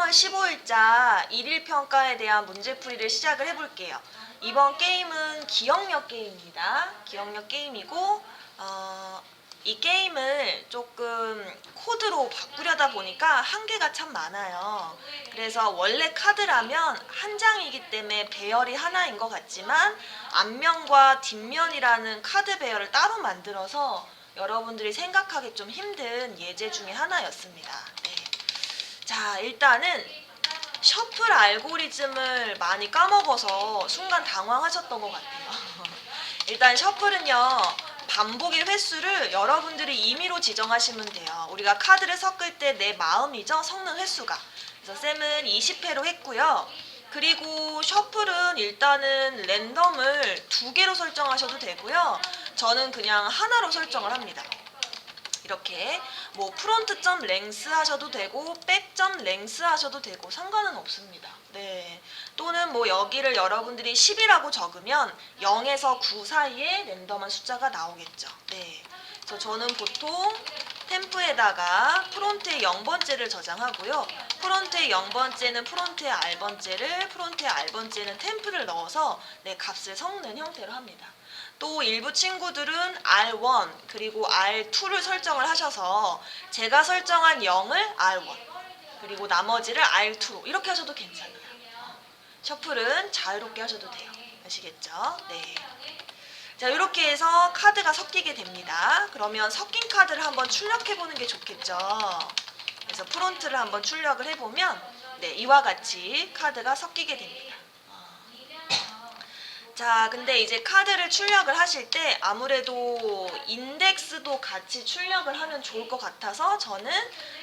3월 15일자 일일평가에 대한 문제풀이를 시작을 해볼게요. 이번 게임은 기억력 게임입니다. 기억력 게임이고 이 게임을 조금 코드로 바꾸려다 보니까 한계가 참 많아요. 그래서 원래 카드라면 한 장이기 때문에 배열이 하나인 것 같지만 앞면과 뒷면이라는 카드 배열을 따로 만들어서 여러분들이 생각하기 좀 힘든 예제 중에 하나였습니다. 네. 자, 일단은 셔플 알고리즘을 많이 까먹어서 순간 당황하셨던 것 같아요. 일단 셔플은요, 반복의 횟수를 여러분들이 임의로 지정하시면 돼요. 우리가 카드를 섞을 때 내 마음이죠, 섞는 횟수가. 그래서 쌤은 20회로 했고요. 그리고 셔플은 일단은 랜덤을 2개로 설정하셔도 되고요. 저는 그냥 하나로 설정을 합니다. 이렇게 뭐 프론트.점 랭스 하셔도 되고 백점 랭스 하셔도 되고 상관은 없습니다. 네. 또는 뭐 여기를 여러분들이 10이라고 적으면 0에서 9 사이에 랜덤한 숫자가 나오겠죠. 네. 그래서 저는 보통 템프에다가 프론트의 0번째를 저장하고요. 프론트의 0번째는 프론트의 R번째를, 프론트의 R번째는 템프를 넣어서 네, 값을 섞는 형태로 합니다. 또 일부 친구들은 R1 그리고 R2를 설정을 하셔서 제가 설정한 0을 R1 그리고 나머지를 R2로 이렇게 하셔도 괜찮아요. 셔플은 자유롭게 하셔도 돼요. 아시겠죠? 네. 자, 이렇게 해서 카드가 섞이게 됩니다. 그러면 섞인 카드를 한번 출력해보는 게 좋겠죠. 그래서 프론트를 한번 출력을 해보면 네, 이와 같이 카드가 섞이게 됩니다. 자, 근데 이제 카드를 출력을 하실 때 아무래도 인덱스도 같이 출력을 하면 좋을 것 같아서 저는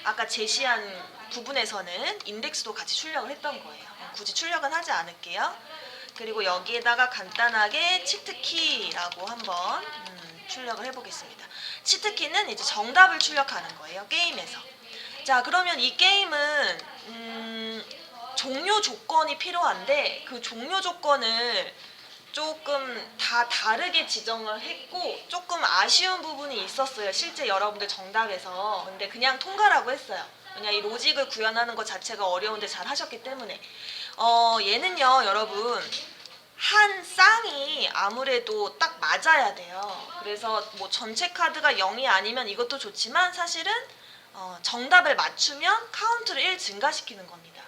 아까 제시한 부분에서는 인덱스도 같이 출력을 했던 거예요. 굳이 출력은 하지 않을게요. 그리고 여기에다가 간단하게 치트키라고 한번 출력을 해보겠습니다. 치트키는 이제 정답을 출력하는 거예요, 게임에서. 자, 그러면 이 게임은 종료 조건이 필요한데 그 종료 조건을 조금 다 다르게 지정을 했고 조금 아쉬운 부분이 있었어요. 실제 여러분들 정답에서. 근데 그냥 통과라고 했어요. 그냥 이 로직을 구현하는 것 자체가 어려운데 잘 하셨기 때문에. 얘는요, 여러분. 한 쌍이 아무래도 딱 맞아야 돼요. 그래서 뭐 전체 카드가 0이 아니면 이것도 좋지만 사실은 정답을 맞추면 카운트를 1 증가시키는 겁니다.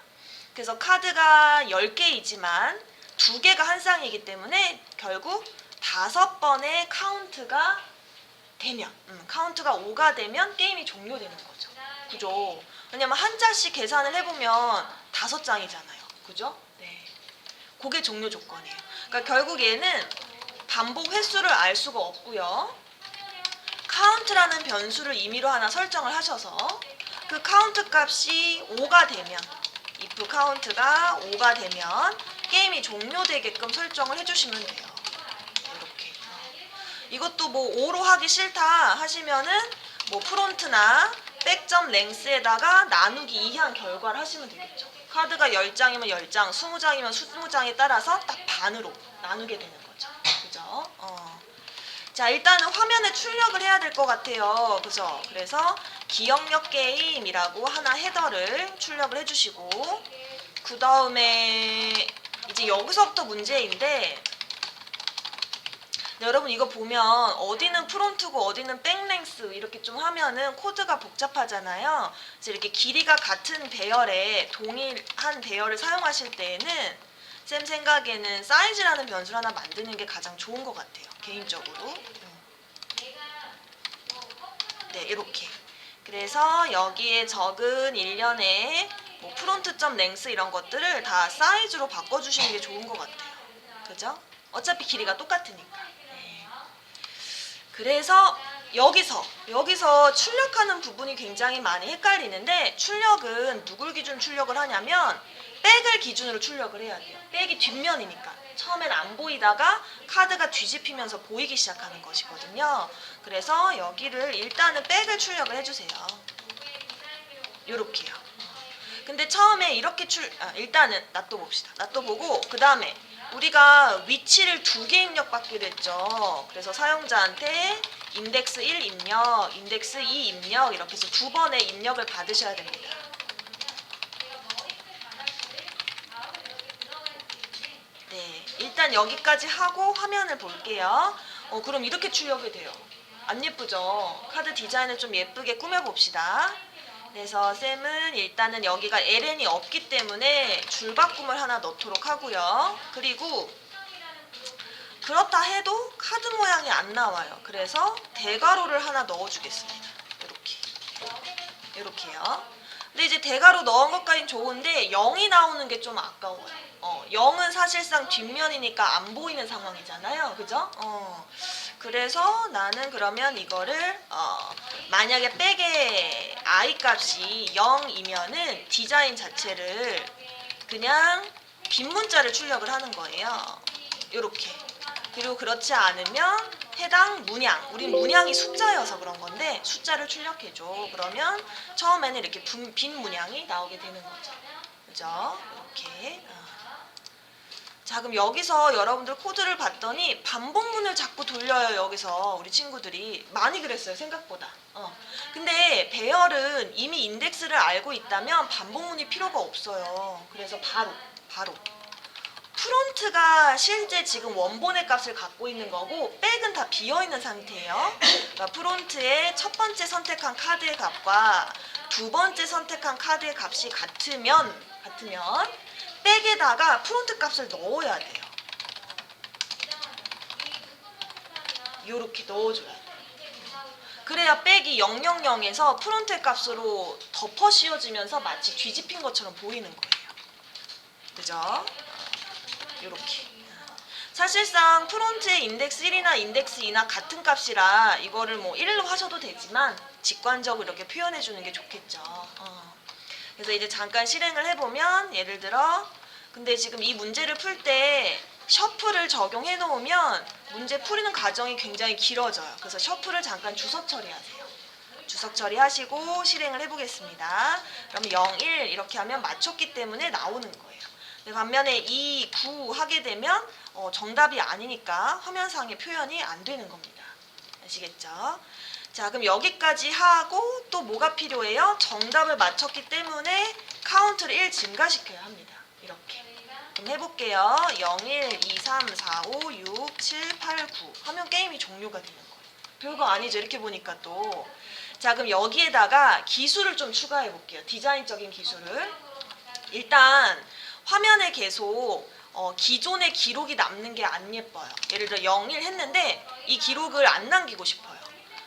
그래서 카드가 10개이지만 2개가 한 쌍이기 때문에 결국 5번의 카운트가 되면 카운트가 5가 되면 게임이 종료되는 거죠. 그죠? 왜냐면 한 장씩 계산을 해보면 5장이잖아요. 그죠? 네. 그게 종료 조건이에요. 그러니까 결국 얘는 반복 횟수를 알 수가 없고요. 카운트라는 변수를 임의로 하나 설정을 하셔서 그 카운트 값이 5가 되면 if 카운트가 5가 되면 게임이 종료되게끔 설정을 해주시면 돼요. 이렇게. 이것도 뭐 5로 하기 싫다 하시면은 뭐 프론트나 백점 랭스에다가 나누기 2한 결과를 하시면 되겠죠. 카드가 10장이면 10장, 20장이면 20장에 따라서 딱 반으로 나누게 되는 거죠. 그죠? 자, 일단은 화면에 출력을 해야 될 것 같아요. 그죠? 그래서 기억력 게임이라고 하나 헤더를 출력을 해주시고 그 다음에 이제 여기서부터 문제인데 여러분 이거 보면 어디는 프론트고 어디는 백랭스 이렇게 좀 하면은 코드가 복잡하잖아요. 그래서 이렇게 길이가 같은 배열에 동일한 배열을 사용하실 때에는 쌤 생각에는 사이즈라는 변수를 하나 만드는 게 가장 좋은 것 같아요. 개인적으로. 네, 이렇게. 그래서 여기에 적은 일련의 뭐 프론트.점 랭스 이런 것들을 다 사이즈로 바꿔주시는 게 좋은 것 같아요. 그죠? 어차피 길이가 똑같으니까. 네. 그래서 여기서 출력하는 부분이 굉장히 많이 헷갈리는데 출력은 누굴 기준 출력을 하냐면 백을 기준으로 출력을 해야 돼요. 백이 뒷면이니까. 처음엔 안 보이다가 카드가 뒤집히면서 보이기 시작하는 것이거든요. 그래서 여기를 일단은 백을 출력을 해주세요. 요렇게요. 근데 처음에 이렇게 일단은 놔둬봅시다. 놔둬보고 그 다음에 우리가 위치를 2개 입력받기로 했죠. 그래서 사용자한테 인덱스 1 입력, 인덱스 2 입력 이렇게 해서 2번의 입력을 받으셔야 됩니다. 일단 여기까지 하고 화면을 볼게요. 그럼 이렇게 출력이 돼요. 안 예쁘죠? 카드 디자인을 좀 예쁘게 꾸며봅시다. 그래서 쌤은 일단은 여기가 LN이 없기 때문에 줄바꿈을 하나 넣도록 하고요. 그리고 그렇다 해도 카드 모양이 안 나와요. 그래서 대괄호를 하나 넣어주겠습니다. 이렇게요. 근데 이제 대괄호 넣은 것까지는 좋은데 0이 나오는 게 좀 아까워요. 0은 사실상 뒷면이니까 안 보이는 상황이잖아요. 그죠? 그래서 나는 그러면 이거를 만약에 백의 i 값이 0이면은 디자인 자체를 그냥 빈 문자를 출력을 하는 거예요. 이렇게. 그리고 그렇지 않으면 해당 문양, 우린 문양이 숫자여서 그런 건데 숫자를 출력해줘. 그러면 처음에는 이렇게 빈 문양이 나오게 되는 거죠. 그죠? 이렇게. 자, 그럼 여기서 여러분들 코드를 봤더니 반복문을 자꾸 돌려요. 여기서 우리 친구들이 많이 그랬어요. 생각보다. 근데 배열은 이미 인덱스를 알고 있다면 반복문이 필요가 없어요. 그래서 바로 프론트가 실제 지금 원본의 값을 갖고 있는 거고 백은 다 비어있는 상태예요. 그러니까 프론트의 첫 번째 선택한 카드의 값과 두 번째 선택한 카드의 값이 같으면 백에다가 프론트 값을 넣어야 돼요. 요렇게 넣어줘야 돼요. 그래야 백이 000에서 프론트의 값으로 덮어 씌워지면서 마치 뒤집힌 것처럼 보이는 거예요. 그죠? 요렇게. 사실상 프론트의 인덱스 1이나 인덱스 2나 같은 값이라 이거를 뭐 1로 하셔도 되지만 직관적으로 이렇게 표현해 주는 게 좋겠죠. 그래서 이제 잠깐 실행을 해보면 예를 들어 근데 지금 이 문제를 풀 때 셔플을 적용해 놓으면 문제 풀이는 과정이 굉장히 길어져요. 그래서 셔플을 잠깐 주석 처리하세요. 주석 처리하시고 실행을 해보겠습니다. 그럼 0, 1 이렇게 하면 맞췄기 때문에 나오는 거예요. 반면에 2, 9 하게 되면 정답이 아니니까 화면상의 표현이 안 되는 겁니다. 아시겠죠? 자, 그럼 여기까지 하고 또 뭐가 필요해요? 정답을 맞췄기 때문에 카운트를 1 증가시켜야 합니다. 이렇게. 그럼 해볼게요. 0, 1, 2, 3, 4, 5, 6, 7, 8, 9 하면 게임이 종료가 되는 거예요. 별거 아니죠. 이렇게 보니까 또. 자, 그럼 여기에다가 기술을 좀 추가해 볼게요. 디자인적인 기술을. 일단 화면에 계속 기존의 기록이 남는 게 안 예뻐요. 예를 들어 0, 1 했는데 이 기록을 안 남기고 싶어요.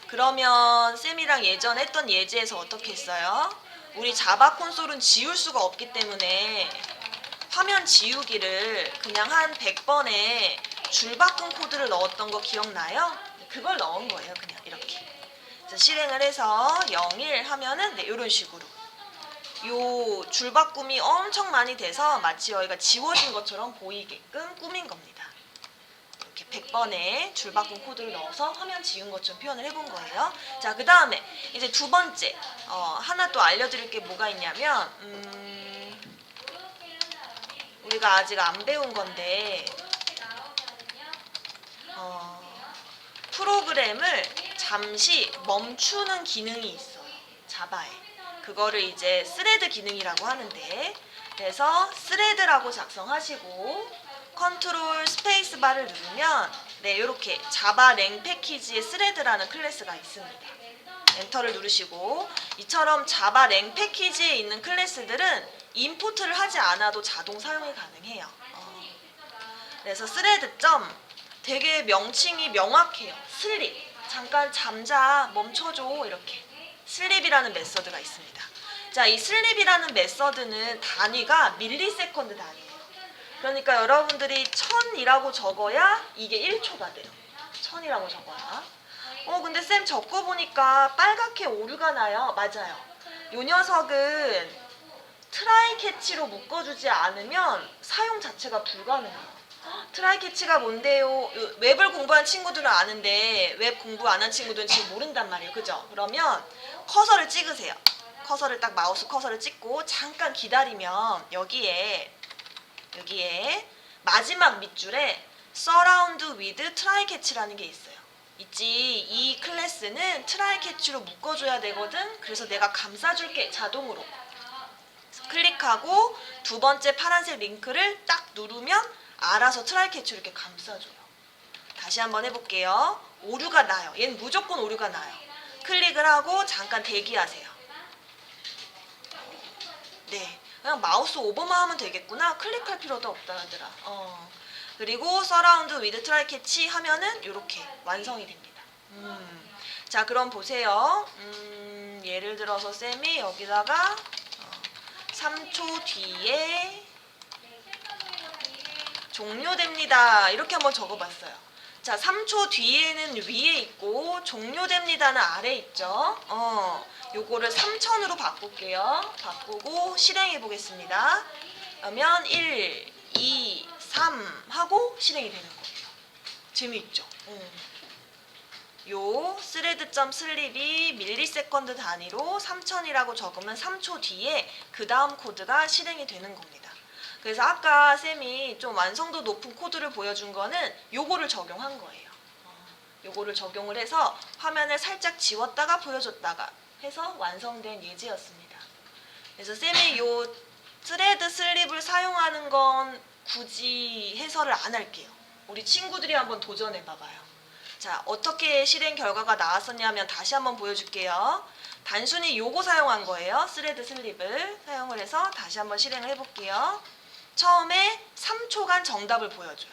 그러면 쌤이랑 예전에 했던 예제에서 어떻게 했어요? 우리 자바 콘솔은 지울 수가 없기 때문에 화면 지우기를 그냥 한 100번에 줄바꿈 코드를 넣었던 거 기억나요? 그걸 넣은 거예요. 그냥 이렇게. 그래서 실행을 해서 0, 1 하면은 네, 이런 식으로. 요 줄바꿈이 엄청 많이 돼서 마치 여기가 지워진 것처럼 보이게끔 꾸민 겁니다. 이렇게 100번의 줄바꿈 코드를 넣어서 화면 지운 것처럼 표현을 해본 거예요. 자, 그 다음에 이제 두 번째 하나 또 알려드릴 게 뭐가 있냐면 우리가 아직 안 배운 건데 프로그램을 잠시 멈추는 기능이 있어요. 자바에. 그거를 이제 스레드 기능이라고 하는데 그래서 스레드라고 작성하시고 컨트롤 스페이스 바를 누르면 네, 이렇게 자바 랭 패키지의 스레드라는 클래스가 있습니다. 엔터를 누르시고 이처럼 자바 랭 패키지에 있는 클래스들은 임포트를 하지 않아도 자동 사용이 가능해요. 그래서 스레드 점 되게 명칭이 명확해요. 슬립 잠깐 잠자 멈춰줘 이렇게 슬립이라는 메서드가 있습니다. 자, 이 슬립이라는 메서드는 단위가 밀리세컨드 단위예요. 그러니까 여러분들이 1000이라고 적어야 이게 1초가 돼요. 1000이라고 적어야. 근데 쌤 적어보니까 빨갛게 오류가 나요. 맞아요. 요 녀석은 트라이 캐치로 묶어주지 않으면 사용 자체가 불가능해요. 트라이 캐치가 뭔데요? 웹을 공부한 친구들은 아는데 웹 공부 안 한 친구들은 지금 모른단 말이에요. 그죠? 그러면 커서를 찍으세요. 커서를 딱 마우스 커서를 찍고 잠깐 기다리면 여기에 마지막 밑줄에 Surround with Try Catch라는 게 있어요. 있지. 이 클래스는 트라이 캐치로 묶어줘야 되거든. 그래서 내가 감싸줄게 자동으로. 클릭하고 두 번째 파란색 링크를 딱 누르면 알아서 트라이캐치 이렇게 감싸줘요. 다시 한번 해볼게요. 오류가 나요. 얘는 무조건 오류가 나요. 클릭을 하고 잠깐 대기하세요. 네, 그냥 마우스 오버만 하면 되겠구나. 클릭할 필요도 없다더라. 그리고 서라운드 위드 트라이 캐치 하면은 이렇게 완성이 됩니다. 자, 그럼 보세요. 예를 들어서 쌤이 여기다가 3초 뒤에 종료됩니다. 이렇게 한번 적어봤어요. 자, 3초 뒤에는 위에 있고 종료됩니다는 아래 있죠. 요거를 3000으로 바꿀게요. 바꾸고 실행해 보겠습니다. 그러면 1, 2, 3 하고 실행이 되는 거예요. 재미있죠? 요 thread.sleep이 밀리세컨드 단위로 3000이라고 적으면 3초 뒤에 그 다음 코드가 실행이 되는 겁니다. 그래서 아까 쌤이 좀 완성도 높은 코드를 보여준 거는 요거를 적용한 거예요. 요거를 적용을 해서 화면을 살짝 지웠다가 보여줬다가 해서 완성된 예제였습니다. 그래서 쌤이 요 thread sleep을 사용하는 건 굳이 해설을 안 할게요. 우리 친구들이 한번 도전해 봐봐요. 자, 어떻게 실행 결과가 나왔었냐면 다시 한번 보여줄게요. 단순히 요거 사용한 거예요. thread sleep을 사용을 해서 다시 한번 실행을 해볼게요. 처음에 3초간 정답을 보여줘요.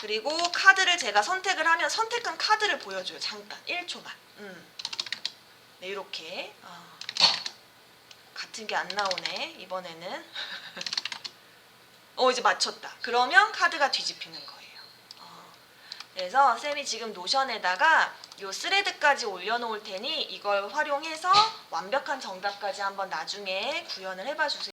그리고 카드를 제가 선택을 하면 선택한 카드를 보여줘요. 잠깐 1초만. 네, 이렇게 같은 게 안 나오네 이번에는. 이제 맞췄다. 그러면 카드가 뒤집히는 거예요. 그래서 쌤이 지금 노션에다가 요 스레드까지 올려놓을 테니 이걸 활용해서 완벽한 정답까지 한번 나중에 구현을 해봐 주세요.